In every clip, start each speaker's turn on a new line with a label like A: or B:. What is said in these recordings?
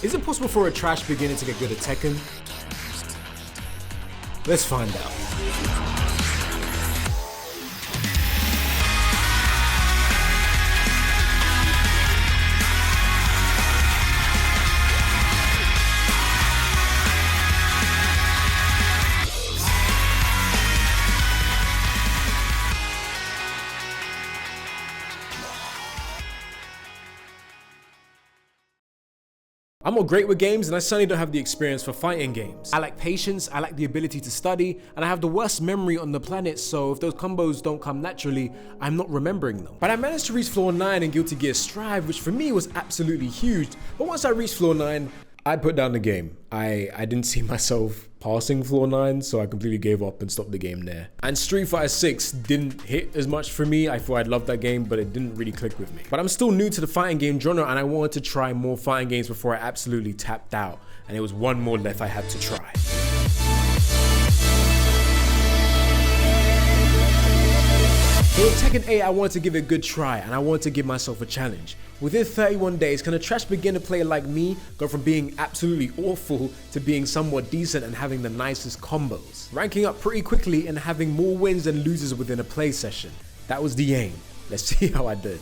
A: Is it possible for a trash beginner to get good at Tekken? Let's find out. I'm not great with games, and I certainly don't have the experience for fighting games. I lack patience, I lack the ability to study, and I have the worst memory on the planet, so if those combos don't come naturally, I'm not remembering them. But I managed to reach floor 9 in Guilty Gear Strive, which for me was absolutely huge. But once I reached floor 9, I put down the game. I didn't see myself passing floor 9, so I completely gave up and stopped the game there. And Street Fighter 6 didn't hit as much for me. I thought I'd love that game, but it didn't really click with me. But I'm still new to the fighting game genre, and I wanted to try more fighting games before I absolutely tapped out. And there was one more left I had to try. For Tekken 8, I wanted to give it a good try, and I wanted to give myself a challenge. Within 31 days, can a trash beginner player like me go from being absolutely awful to being somewhat decent and having the nicest combos? Ranking up pretty quickly and having more wins than losers within a play session. That was the aim. Let's see how I did.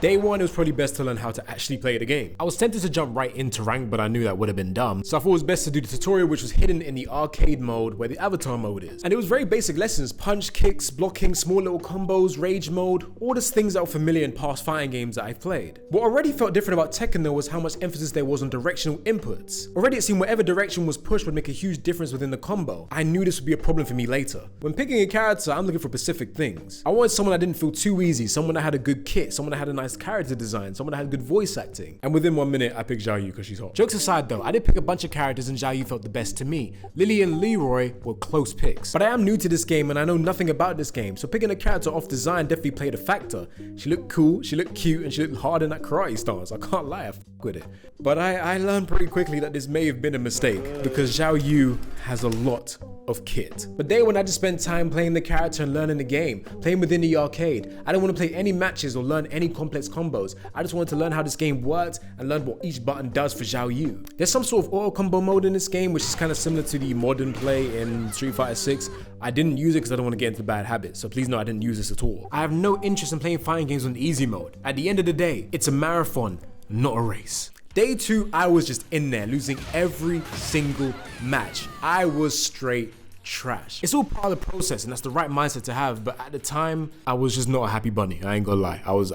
A: Day 1, it was probably best to learn how to actually play the game. I was tempted to jump right into rank, but I knew that would have been dumb. So I thought it was best to do the tutorial, which was hidden in the arcade mode where the avatar mode is. And it was very basic lessons: punch, kicks, blocking, small little combos, rage mode, all those things that were familiar in past fighting games that I've played. What already felt different about Tekken though was how much emphasis there was on directional inputs. Already it seemed whatever direction was pushed would make a huge difference within the combo. I knew this would be a problem for me later. When picking a character, I'm looking for specific things. I wanted someone that didn't feel too easy, someone that had a good kit, someone that had a nice character design, someone that had good voice acting. And within 1 minute, I picked Xiaoyu because she's hot. Jokes aside though, I did pick a bunch of characters and Xiaoyu felt the best to me. Lily and Leroy were close picks. But I am new to this game and I know nothing about this game, so picking a character off design definitely played a factor. She looked cool, she looked cute, and she looked hard in that karate stance. I can't lie, I f with it. But I learned pretty quickly that this may have been a mistake because Xiaoyu has a lot of kit. But day 1, I just spent time playing the character and learning the game, playing within the arcade. I didn't want to play any matches or learn any complex combos. I just wanted to learn how this game worked and learn what each button does for Xiaoyu. There's some sort of auto combo mode in this game, which is kind of similar to the modern play in Street Fighter 6. I didn't use it because I don't want to get into bad habits, so please know I didn't use this at all. I have no interest in playing fighting games on easy mode. At the end of the day, it's a marathon, not a race. Day 2, I was just in there, losing every single match. I was straight trash. It's all part of the process and that's the right mindset to have, but at the time I was just not a happy bunny. I ain't gonna lie. I was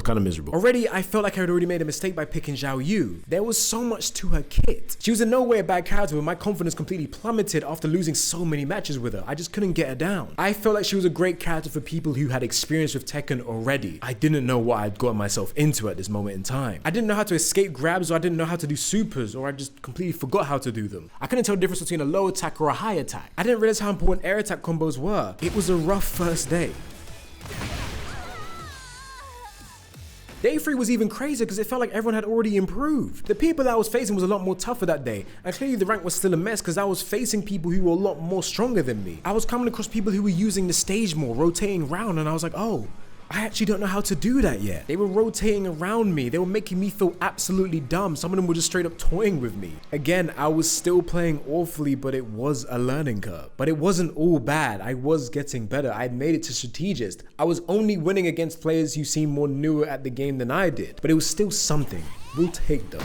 A: kind of miserable. Already I felt like I had already made a mistake by picking Xiaoyu. There was so much to her kit. She was in no way a bad character, but my confidence completely plummeted after losing so many matches with her. I just couldn't get her down. I felt like she was a great character for people who had experience with Tekken already. I didn't know what I'd gotten myself into at this moment in time. I didn't know how to escape grabs, or I didn't know how to do supers, or I just completely forgot how to do them. I couldn't tell the difference between a low attack or a high attack. I didn't realize how important air attack combos were. It was a rough first day. Day 3 was even crazier because it felt like everyone had already improved. The people that I was facing was a lot more tougher that day, and clearly the rank was still a mess because I was facing people who were a lot more stronger than me. I was coming across people who were using the stage more, rotating around, and I was like, oh, I actually don't know how to do that yet. They were rotating around me. They were making me feel absolutely dumb. Some of them were just straight up toying with me. Again, I was still playing awfully, but it was a learning curve. But it wasn't all bad. I was getting better. I had made it to strategist. I was only winning against players who seemed more newer at the game than I did. But it was still something. We'll take those.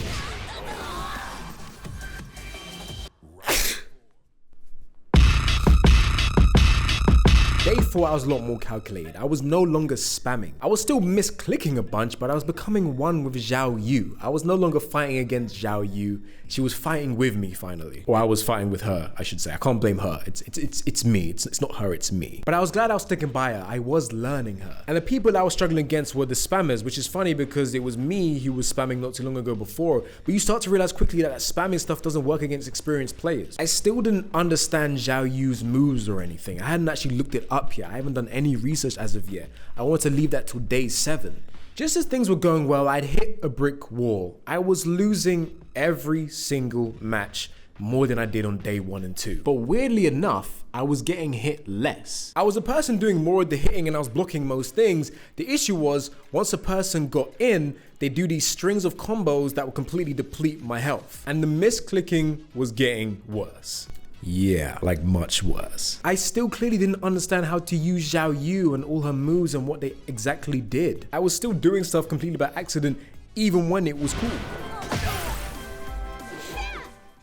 A: Day 4, I was a lot more calculated. I was no longer spamming. I was still misclicking a bunch, but I was becoming one with Xiaoyu. I was no longer fighting against Xiaoyu. She was fighting with me finally. Or I was fighting with her, I should say. I can't blame her. It's me. It's not her, it's me. But I was glad I was sticking by her. I was learning her. And the people that I was struggling against were the spammers, which is funny because it was me who was spamming not too long ago before. But you start to realize quickly that spamming stuff doesn't work against experienced players. I still didn't understand Xiaoyu's moves or anything. I hadn't actually looked it up yet. I haven't done any research as of yet. I want to leave that till day 7. Just as things were going well, I'd hit a brick wall. I was losing every single match more than I did on day 1 and 2. But weirdly enough, I was getting hit less. I was a person doing more of the hitting and I was blocking most things. The issue was, once a person got in, they do these strings of combos that would completely deplete my health. And the misclicking was getting worse. Yeah, like much worse. I still clearly didn't understand how to use Xiaoyu and all her moves and what they exactly did. I was still doing stuff completely by accident, even when it was cool.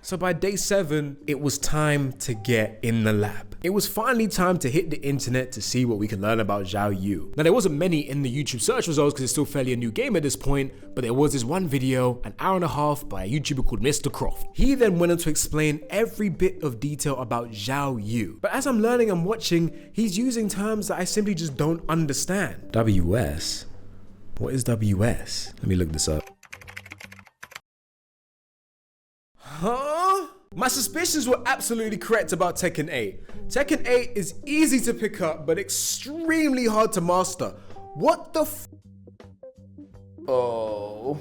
A: So by day 7, it was time to get in the lab. It was finally time to hit the internet to see what we can learn about Xiaoyu. Now there wasn't many in the YouTube search results because it's still fairly a new game at this point, but there was this one video, an hour and a half, by a YouTuber called Mr. Croft. He then went on to explain every bit of detail about Xiaoyu. But as I'm learning and watching, he's using terms that I simply just don't understand. WS? What is WS? Let me look this up. Huh? My suspicions were absolutely correct about Tekken 8. Tekken 8 is easy to pick up, but extremely hard to master. What the f? Oh.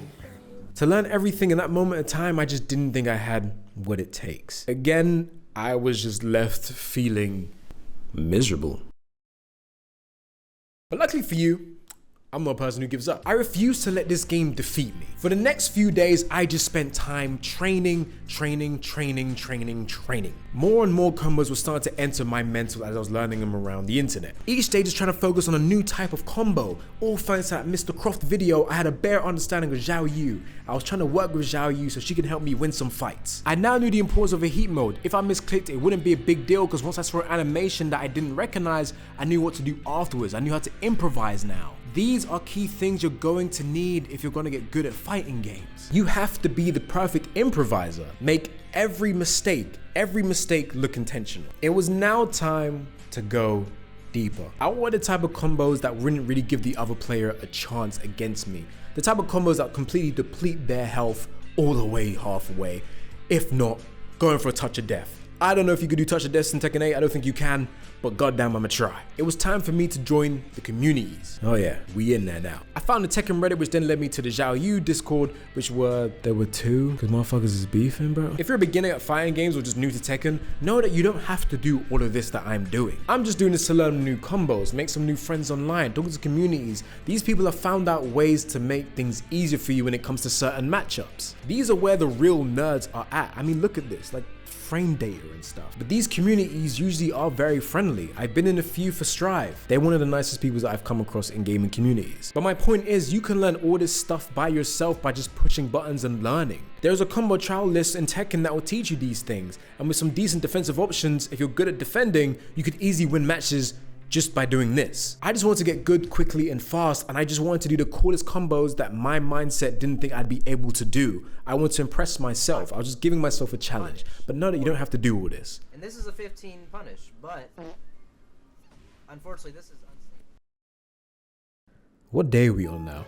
A: To learn everything in that moment of time, I just didn't think I had what it takes. Again, I was just left feeling miserable. But luckily for you, I'm not a person who gives up. I refuse to let this game defeat me. For the next few days, I just spent time training. More and more combos were starting to enter my mental as I was learning them around the internet. Each day just trying to focus on a new type of combo. All thanks to that Mr. Croft video, I had a bare understanding of Xiaoyu. I was trying to work with Xiaoyu so she can help me win some fights. I now knew the importance of a heat mode. If I misclicked, it wouldn't be a big deal because once I saw an animation that I didn't recognize, I knew what to do afterwards. I knew how to improvise now. These are key things you're going to need if you're going to get good at fighting games. You have to be the perfect improviser. Make every mistake look intentional. It was now time to go deeper. I wanted the type of combos that wouldn't really give the other player a chance against me. The type of combos that completely deplete their health all the way halfway, if not going for a touch of death. I don't know if you could do touch of death in Tekken 8, I don't think you can, but goddamn I'ma try. It was time for me to join the communities. Oh yeah, we in there now. I found the Tekken Reddit, which then led me to the Xiaoyu Discord, there were 2, because motherfuckers is beefing, bro. If you're a beginner at fighting games or just new to Tekken, know that you don't have to do all of this that I'm doing. I'm just doing this to learn new combos, make some new friends online, talk to communities. These people have found out ways to make things easier for you when it comes to certain matchups. These are where the real nerds are at. I mean, look at this, like frame data and stuff. But these communities usually are very friendly. I've been in a few for Strive. They're one of the nicest people that I've come across in gaming communities. But my point is, you can learn all this stuff by yourself by just pushing buttons and learning. There's a combo trial list in Tekken that will teach you these things. And with some decent defensive options, if you're good at defending, you could easily win matches just by doing this. I just wanted to get good quickly and fast, and I just wanted to do the coolest combos that my mindset didn't think I'd be able to do. I wanted to impress myself. I was just giving myself a challenge. But know that you don't have to do all this.
B: And this is a 15 punish, but unfortunately this is unsafe.
A: What day are we on now?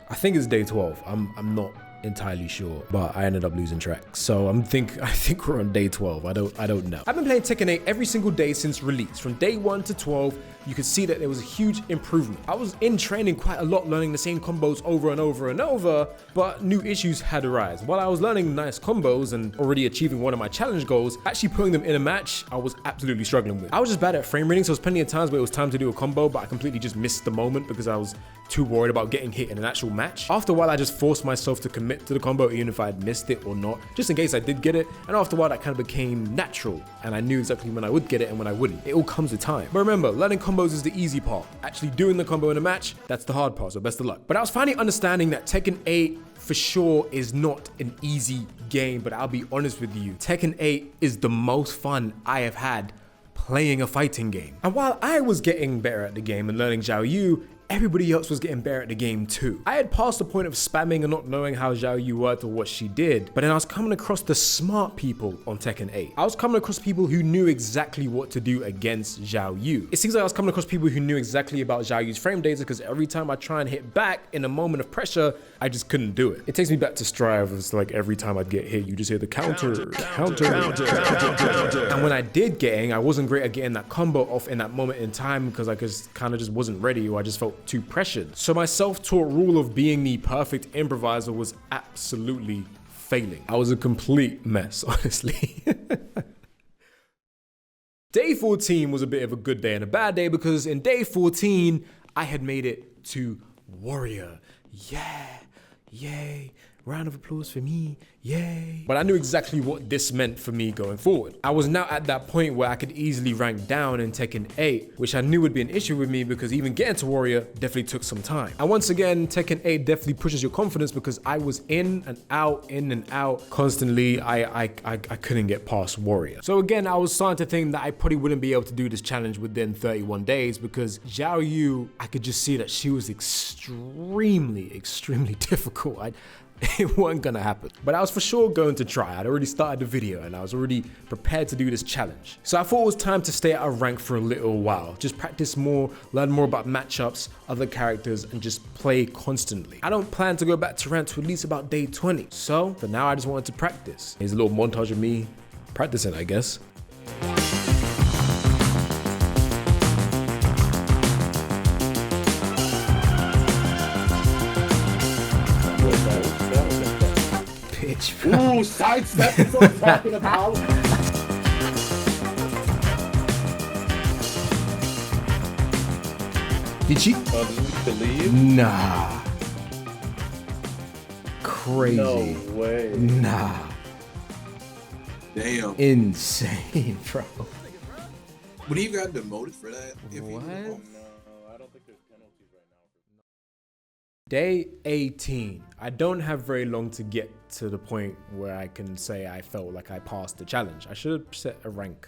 A: I think it's day 12. I'm not entirely sure, but I ended up losing track. So I think we're on day 12. I don't know. I've been playing Tekken 8 every single day since release. From day 1 to 12, you could see that there was a huge improvement. I was in training quite a lot, learning the same combos over and over and over, but new issues had arisen. While I was learning nice combos and already achieving one of my challenge goals, actually putting them in a match, I was absolutely struggling with. I was just bad at frame reading, so there was plenty of times where it was time to do a combo, but I completely just missed the moment because I was too worried about getting hit in an actual match. After a while, I just forced myself to commit to the combo, even if I had missed it or not, just in case I did get it. And after a while, that kind of became natural, and I knew exactly when I would get it and when I wouldn't. It all comes with time. But remember, learning combos is the easy part. Actually doing the combo in a match, that's the hard part, so best of luck. But I was finally understanding that Tekken 8 for sure is not an easy game, but I'll be honest with you, Tekken 8 is the most fun I have had playing a fighting game. And while I was getting better at the game and learning Xiaoyu, everybody else was getting better at the game too. I had passed the point of spamming and not knowing how Xiaoyu worked or what she did, but then I was coming across the smart people on Tekken 8. I was coming across people who knew exactly what to do against Xiaoyu. It seems like I was coming across people who knew exactly about Xiaoyu's frame data, because every time I try and hit back in a moment of pressure, I just couldn't do it. It takes me back to Strive. It's like every time I'd get hit, you just hear the counter. And when I did getting, I wasn't great at getting that combo off in that moment in time because I kind of just wasn't ready, or I just felt too pressured. So my self-taught rule of being the perfect improviser was absolutely failing. I was a complete mess, honestly. Day 14 was a bit of a good day and a bad day because in day 14, I had made it to Warrior. Yeah, yay. Round of applause for me, yay. But I knew exactly what this meant for me going forward. I was now at that point where I could easily rank down in Tekken 8, which I knew would be an issue with me because even getting to Warrior definitely took some time. And once again, Tekken 8 definitely pushes your confidence because I was in and out constantly. I couldn't get past Warrior. So again, I was starting to think that I probably wouldn't be able to do this challenge within 31 days because Xiaoyu, I could just see that she was extremely difficult. It wasn't gonna happen. But I was for sure going to try. I'd already started the video and I was already prepared to do this challenge. So I thought it was time to stay at a rank for a little while. Just practice more, learn more about matchups, other characters, and just play constantly. I don't plan to go back to rank to at least about day 20. So for now, I just wanted to practice. Here's a little montage of me practicing, I guess.
C: Ooh, sidestep is what I'm talking about.
A: Did she?
C: Believe?
A: Nah. Crazy.
C: No way.
A: Nah.
D: Damn.
A: Insane, bro.
D: Would he have gotten demoted for that? If
A: What?
D: He
C: No, I don't think there's penalties right now.
A: Day 18. I don't have very long to get to the point where I can say I felt like I passed the challenge. I should have set a rank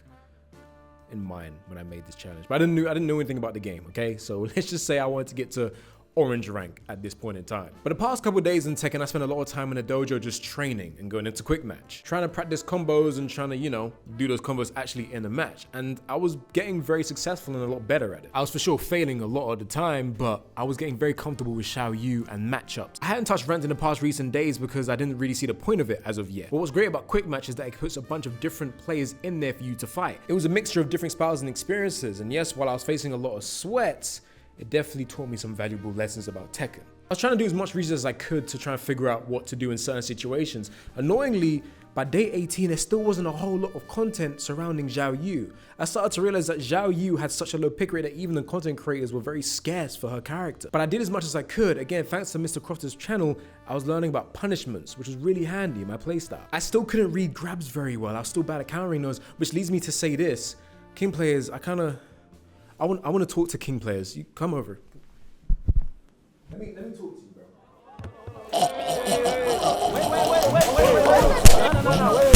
A: in mind when I made this challenge, but I didn't know anything about the game. Okay, so let's just say I wanted to get to orange rank at this point in time. But the past couple of days in Tekken, I spent a lot of time in the dojo just training and going into quick match, trying to practice combos and trying to, you know, do those combos actually in the match. And I was getting very successful and a lot better at it. I was for sure failing a lot of the time, but I was getting very comfortable with Xiaoyu and matchups. I hadn't touched ranked in the past recent days because I didn't really see the point of it as of yet. But what's great about quick match is that it puts a bunch of different players in there for you to fight. It was a mixture of different styles and experiences. And yes, while I was facing a lot of sweats, it definitely taught me some valuable lessons about Tekken. I was trying to do as much research as I could to try and figure out what to do in certain situations. Annoyingly, by day 18, there still wasn't a whole lot of content surrounding Xiaoyu. I started to realize that Xiaoyu had such a low pick rate that even the content creators were very scarce for her character. But I did as much as I could. Again, thanks to Mr. Crofter's channel, I was learning about punishments, which was really handy in my playstyle. I still couldn't read grabs very well. I was still bad at countering those, which leads me to say this. King players, I want to talk to King players. You come over. Let me talk to you, bro. Wait. No.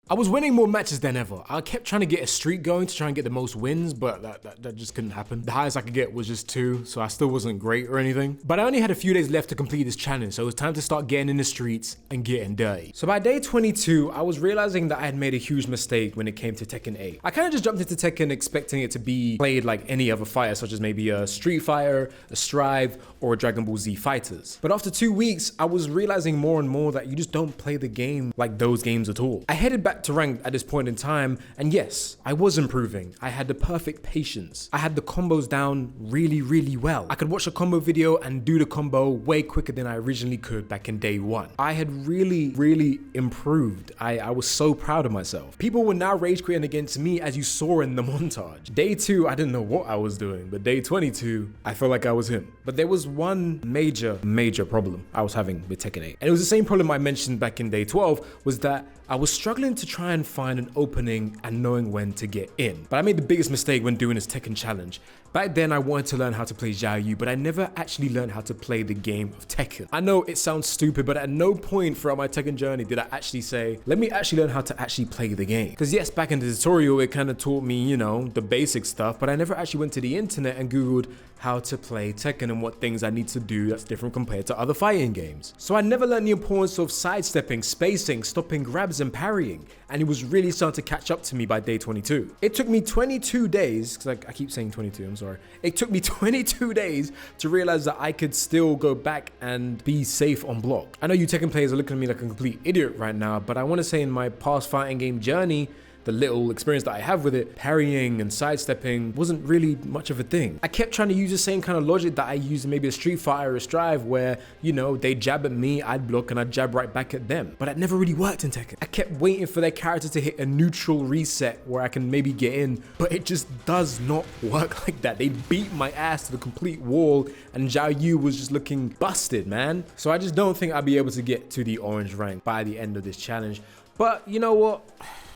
A: I was winning more matches than ever. I kept trying to get a streak going to try and get the most wins, but that just couldn't happen. The highest I could get was just 2, so I still wasn't great or anything. But I only had a few days left to complete this challenge, so it was time to start getting in the streets and getting dirty. So by day 22, I was realizing that I had made a huge mistake when it came to Tekken 8. I kind of just jumped into Tekken expecting it to be played like any other fighter, such as maybe a Street Fighter, a Strive, or a Dragon Ball Z Fighters. But after 2 weeks, I was realizing more and more that you just don't play the game like those games at all. I headed back to rank at this point in time, and yes, I was improving. I had the perfect patience. I had the combos down really well. I could watch a combo video and do the combo way quicker than I originally could back in day 1. I had really improved. I was so proud of myself. People were now rage quitting against me, as you saw in the montage. Day 2, I didn't know what I was doing, but day 22, I felt like I was him. But there was one major problem I was having with Tekken 8. And it was the same problem I mentioned back in day 12, was that I was struggling to try and find an opening and knowing when to get in. But I made the biggest mistake when doing this Tekken challenge. Back then, I wanted to learn how to play Xiaoyu, but I never actually learned how to play the game of Tekken. I know it sounds stupid, but at no point throughout my Tekken journey did I actually say, let me actually learn how to actually play the game. Because yes, back in the tutorial, it kind of taught me, you know, the basic stuff, but I never actually went to the internet and Googled how to play Tekken and what things I need to do that's different compared to other fighting games. So I never learned the importance of sidestepping, spacing, stopping grabs, and parrying. And it was really starting to catch up to me by day 22. It took me 22 days, because I keep saying 22, I'm sorry. It took me 22 days to realize that I could still go back and be safe on block. I know you Tekken players are looking at me like a complete idiot right now, but I want to say in my past fighting game journey, the little experience that I have with it, parrying and sidestepping wasn't really much of a thing. I kept trying to use the same kind of logic that I use in maybe a Street Fighter or a Strive where, you know, they jab at me, I'd block, and I'd jab right back at them. But that never really worked in Tekken. I kept waiting for their character to hit a neutral reset where I can maybe get in, but it just does not work like that. They beat my ass to the complete wall, and Xiaoyu was just looking busted, man. So I just don't think I'll be able to get to the orange rank by the end of this challenge. But you know what?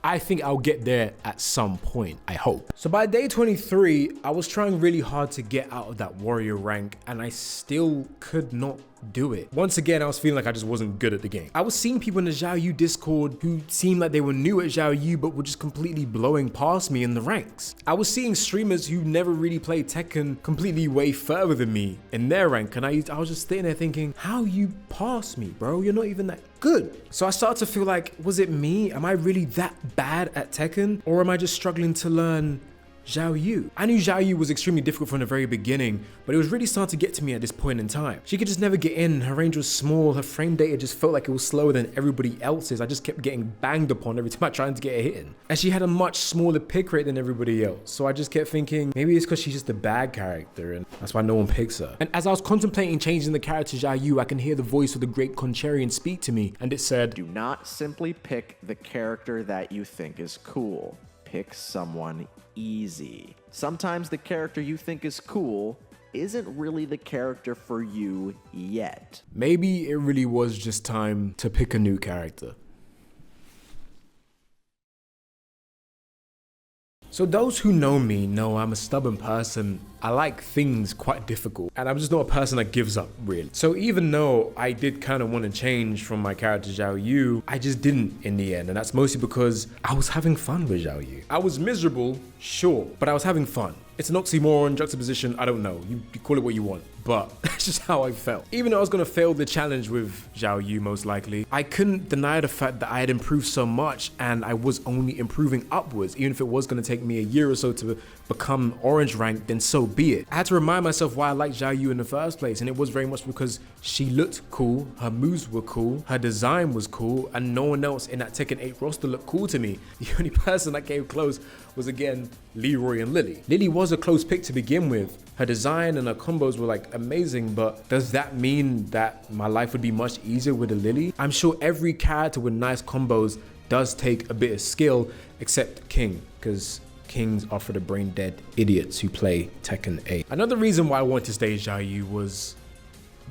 A: I think I'll get there at some point, I hope. So by day 23, I was trying really hard to get out of that warrior rank, and I still could not do it. Once again, I was feeling like I just wasn't good at the game. I was seeing people in the Xiaoyu Discord who seemed like they were new at Xiaoyu but were just completely blowing past me in the ranks. I was seeing streamers who never really played Tekken completely way further than me in their rank, and I was just sitting there thinking, how you pass me, bro? You're not even that good. So I started to feel like, was it me? Am I really that bad at Tekken? Or am I just struggling to learn Xiaoyu? I knew Xiaoyu was extremely difficult from the very beginning, but it was really starting to get to me at this point in time. She could just never get in, her range was small, her frame data just felt like it was slower than everybody else's. I just kept getting banged upon every time I tried to get a hit in. And she had a much smaller pick rate than everybody else, so I just kept thinking, maybe it's because she's just a bad character and that's why no one picks her. And as I was contemplating changing the character Xiaoyu, I can hear the voice of the great Contrarian speak to me, and it said,
E: do not simply pick the character that you think is cool. Pick someone easy. Sometimes the character you think is cool isn't really the character for you yet.
A: maybe it really was just time to pick a new character. So those who know me know I'm a stubborn person. I like things quite difficult, and I'm just not a person that gives up, really. So even though I did kind of want to change from my character Xiaoyu, I just didn't in the end, and that's mostly because I was having fun with Xiaoyu. I was miserable, sure, but I was having fun. It's an oxymoron, juxtaposition, I don't know. You call it what you want, but that's just how I felt. Even though I was gonna fail the challenge with Xiaoyu most likely, I couldn't deny the fact that I had improved so much and I was only improving upwards. Even if it was gonna take me a year or so to become orange rank, then so be it. I had to remind myself why I liked Xiaoyu in the first place, and it was very much because she looked cool, her moves were cool, her design was cool, and no one else in that Tekken 8 roster looked cool to me. The only person that came close was again Leroy and Lily. Lily was a close pick to begin with. Her design and her combos were like amazing, but does that mean that my life would be much easier with a Lily? I'm sure every character with nice combos does take a bit of skill, except King, because Kings are for the brain dead idiots who play Tekken 8. Another reason why I wanted to stay Xiaoyu was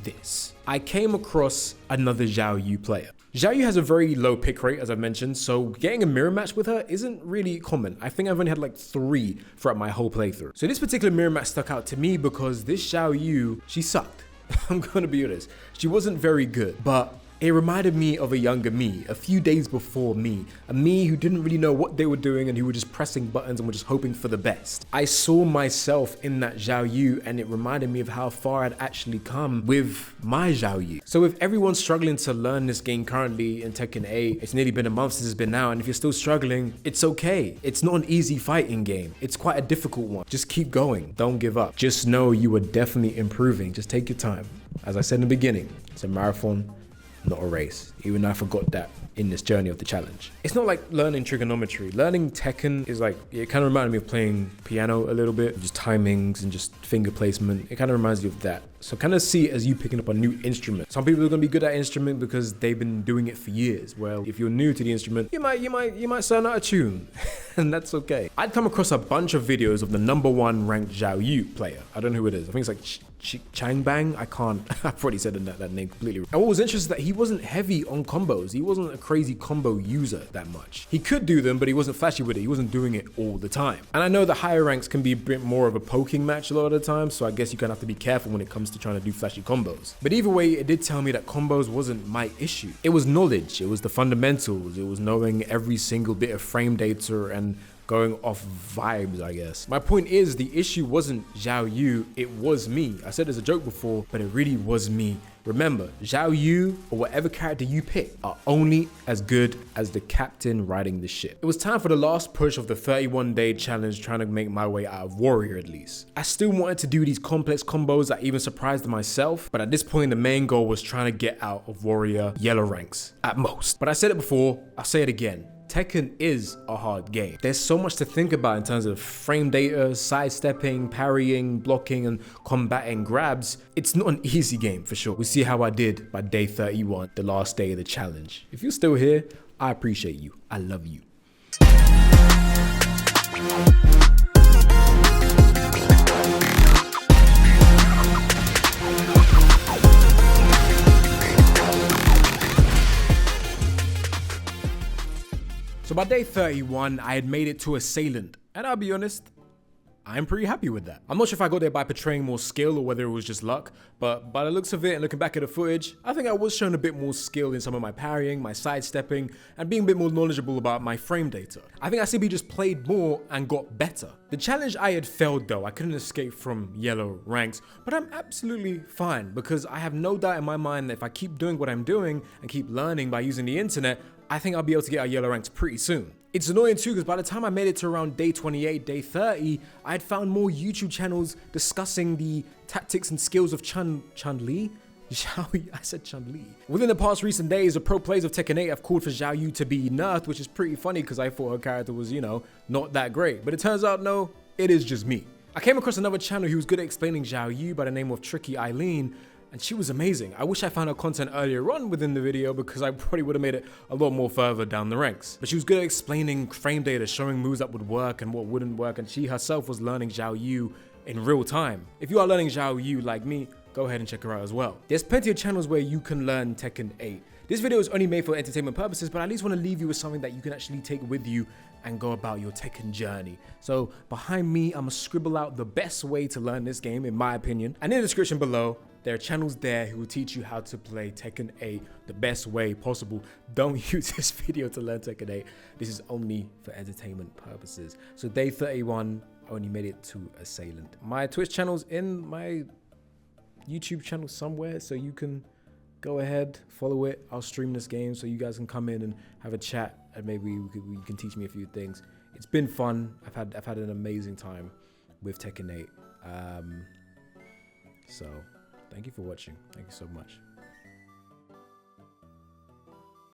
A: this. I came across another Xiaoyu player. Xiaoyu has a very low pick rate, as I've mentioned, so getting a mirror match with her isn't really common. I think I've only had like 3 throughout my whole playthrough. So this particular mirror match stuck out to me because this Xiaoyu, she sucked. I'm gonna be honest. She wasn't very good, but it reminded me of a younger me, a few days before me, a me who didn't really know what they were doing and who were just pressing buttons and were just hoping for the best. I saw myself in that Xiaoyu, and it reminded me of how far I'd actually come with my Xiaoyu. So with everyone struggling to learn this game currently in Tekken 8, it's nearly been a month since it's been out, and if you're still struggling, it's okay. It's not an easy fighting game. It's quite a difficult one. Just keep going, don't give up. Just know you are definitely improving. Just take your time. As I said in the beginning, it's a marathon, not a race, even though I forgot that in this journey of the challenge. It's not like learning trigonometry. Learning Tekken is like, it kind of reminded me of playing piano a little bit, just timings and just finger placement. It kind of reminds you of that. So kind of see it as you picking up a new instrument. Some people are gonna be good at instrument because they've been doing it for years. Well, if you're new to the instrument, you might sound out of tune, and that's okay. I'd come across a bunch of videos of the #1 ranked Xiaoyu player. I don't know who it is. I think it's like Changbang. I've already said that name completely. And what was interesting is that he wasn't heavy on combos. He wasn't a crazy combo user that much. He could do them, but he wasn't flashy with it. He wasn't doing it all the time. And I know the higher ranks can be a bit more of a poking match a lot of the time, so I guess you kind of have to be careful when it comes to trying to do flashy combos. But either way, it did tell me that combos wasn't my issue. It was knowledge, it was the fundamentals, it was knowing every single bit of frame data and going off vibes, I guess. My point is, the issue wasn't Xiaoyu, it was me. I said as a joke before, but it really was me. Remember, Xiaoyu or whatever character you pick are only as good as the captain riding the ship. It was time for the last push of the 31-day challenge, trying to make my way out of Warrior at least. I still wanted to do these complex combos that even surprised myself, but at this point the main goal was trying to get out of Warrior yellow ranks at most. But I said it before, I'll say it again. Tekken is a hard game. There's so much to think about in terms of frame data, sidestepping, parrying, blocking, and combating grabs. It's not an easy game for sure. We'll see how I did by day 31, the last day of the challenge. If you're still here, I appreciate you. I love you. So by day 31, I had made it to Assailant, and I'll be honest, I'm pretty happy with that. I'm not sure if I got there by portraying more skill or whether it was just luck, but by the looks of it and looking back at the footage, I think I was showing a bit more skill in some of my parrying, my sidestepping, and being a bit more knowledgeable about my frame data. I think I simply just played more and got better. The challenge I had failed though, I couldn't escape from yellow ranks, but I'm absolutely fine because I have no doubt in my mind that if I keep doing what I'm doing and keep learning by using the internet, I think I'll be able to get our yellow ranks pretty soon. It's annoying too because by the time I made it to around day 28, day 30, I had found more YouTube channels discussing the tactics and skills of Chun-Li? Xiaoyu, I said Chun-Li. Within the past recent days, the pro players of Tekken 8 have called for Xiaoyu to be nerfed, which is pretty funny because I thought her character was, you know, not that great. But it turns out, no, it is just me. I came across another channel who was good at explaining Xiaoyu by the name of Tricky Eileen, and she was amazing. I wish I found her content earlier on within the video because I probably would have made it a lot more further down the ranks. But she was good at explaining frame data, showing moves that would work and what wouldn't work, and she herself was learning Xiaoyu in real time. If you are learning Xiaoyu like me, go ahead and check her out as well. There's plenty of channels where you can learn Tekken 8. This video is only made for entertainment purposes, but I at least want to leave you with something that you can actually take with you and go about your Tekken journey. So behind me, I'm gonna scribble out the best way to learn this game, in my opinion. And in the description below, there are channels there who will teach you how to play Tekken 8 the best way possible. Don't use this video to learn Tekken 8. This is only for entertainment purposes. So day 31, I only made it to Assailant. My Twitch channel's in my YouTube channel somewhere, so you can go ahead, follow it. I'll stream this game so you guys can come in and have a chat, and maybe you can teach me a few things. It's been fun. I've had an amazing time with Tekken 8. So thank you for watching. Thank you so much.